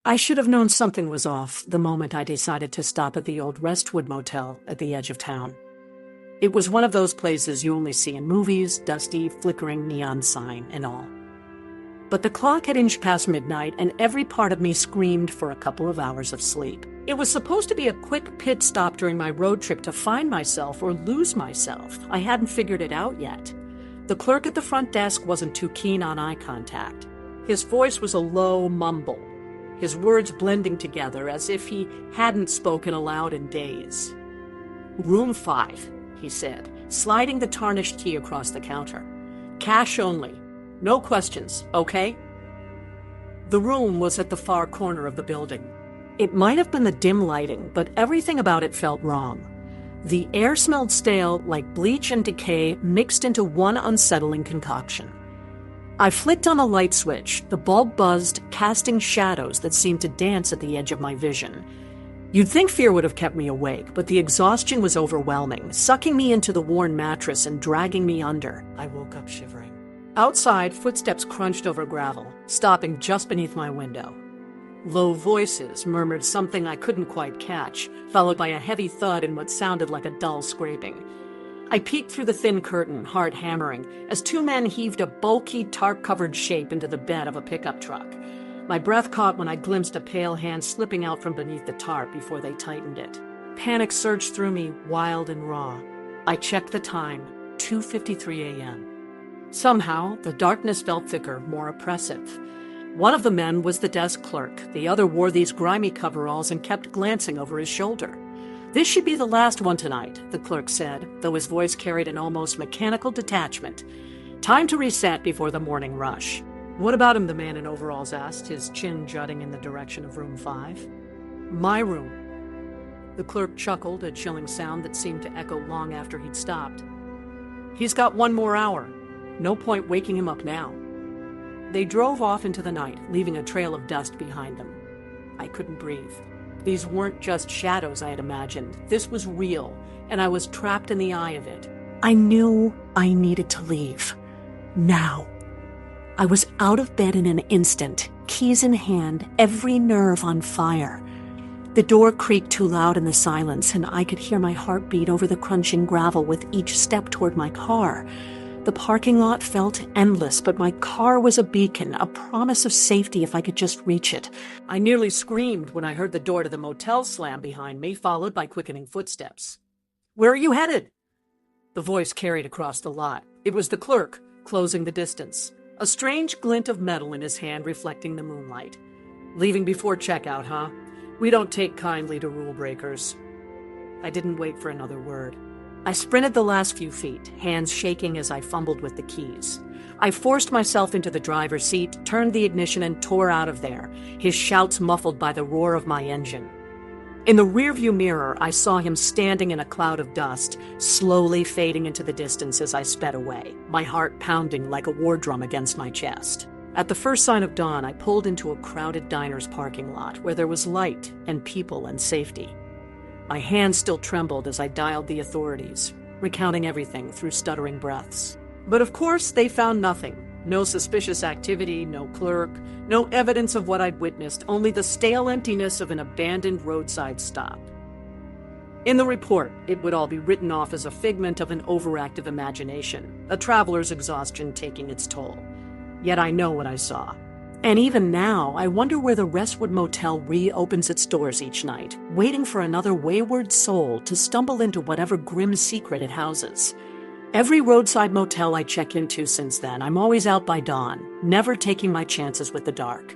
I should have known something was off the moment I decided to stop at the old Restwood Motel at the edge of town. It was one of those places you only see in movies, dusty, flickering neon sign and all. But the clock had inched past midnight, and every part of me screamed for a couple of hours of sleep. It was supposed to be a quick pit stop during my road trip to find myself or lose myself. I hadn't figured it out yet. The clerk at the front desk wasn't too keen on eye contact. His voice was a low mumble, his words blending together as if he hadn't spoken aloud in days. "Room 5, he said, sliding the tarnished key across the counter. "Cash only. No questions, okay?" The room was at the far corner of the building. It might have been the dim lighting, but everything about it felt wrong. The air smelled stale, like bleach and decay mixed into one unsettling concoction. I flicked on a light switch. The bulb buzzed, casting shadows that seemed to dance at the edge of my vision. You'd think fear would have kept me awake, but the exhaustion was overwhelming, sucking me into the worn mattress and dragging me under. I woke up shivering. Outside, footsteps crunched over gravel, stopping just beneath my window. Low voices murmured something I couldn't quite catch, followed by a heavy thud and what sounded like a dull scraping. I peeked through the thin curtain, heart hammering, as two men heaved a bulky, tarp-covered shape into the bed of a pickup truck. My breath caught when I glimpsed a pale hand slipping out from beneath the tarp before they tightened it. Panic surged through me, wild and raw. I checked the time, 2:53 a.m. Somehow, the darkness felt thicker, more oppressive. One of the men was the desk clerk. The other wore these grimy coveralls and kept glancing over his shoulder. "This should be the last one tonight," the clerk said, though his voice carried an almost mechanical detachment. "Time to reset before the morning rush." "What about him?" the man in overalls asked, his chin jutting in the direction of room 5. "My room." The clerk chuckled, a chilling sound that seemed to echo long after he'd stopped. "He's got 1 more hour. No point waking him up now." They drove off into the night, leaving a trail of dust behind them. I couldn't breathe. These weren't just shadows I had imagined. This was real, and I was trapped in the eye of it. I knew I needed to leave. Now. I was out of bed in an instant, keys in hand, every nerve on fire. The door creaked too loud in the silence, and I could hear my heart beat over the crunching gravel with each step toward my car. The parking lot felt endless, but my car was a beacon, a promise of safety if I could just reach it. I nearly screamed when I heard the door to the motel slam behind me, followed by quickening footsteps. "Where are you headed?" The voice carried across the lot. It was the clerk, closing the distance, a strange glint of metal in his hand reflecting the moonlight. "Leaving before checkout, huh? We don't take kindly to rule breakers." I didn't wait for another word. I sprinted the last few feet, hands shaking as I fumbled with the keys. I forced myself into the driver's seat, turned the ignition, and tore out of there, his shouts muffled by the roar of my engine. In the rearview mirror, I saw him standing in a cloud of dust, slowly fading into the distance as I sped away, my heart pounding like a war drum against my chest. At the first sign of dawn, I pulled into a crowded diner's parking lot where there was light and people and safety. My hands still trembled as I dialed the authorities, recounting everything through stuttering breaths. But of course, they found nothing. No suspicious activity, no clerk, no evidence of what I'd witnessed, only the stale emptiness of an abandoned roadside stop. In the report, it would all be written off as a figment of an overactive imagination, a traveler's exhaustion taking its toll. Yet I know what I saw. And even now, I wonder where the Restwood Motel reopens its doors each night, waiting for another wayward soul to stumble into whatever grim secret it houses. Every roadside motel I check into since then, I'm always out by dawn, never taking my chances with the dark.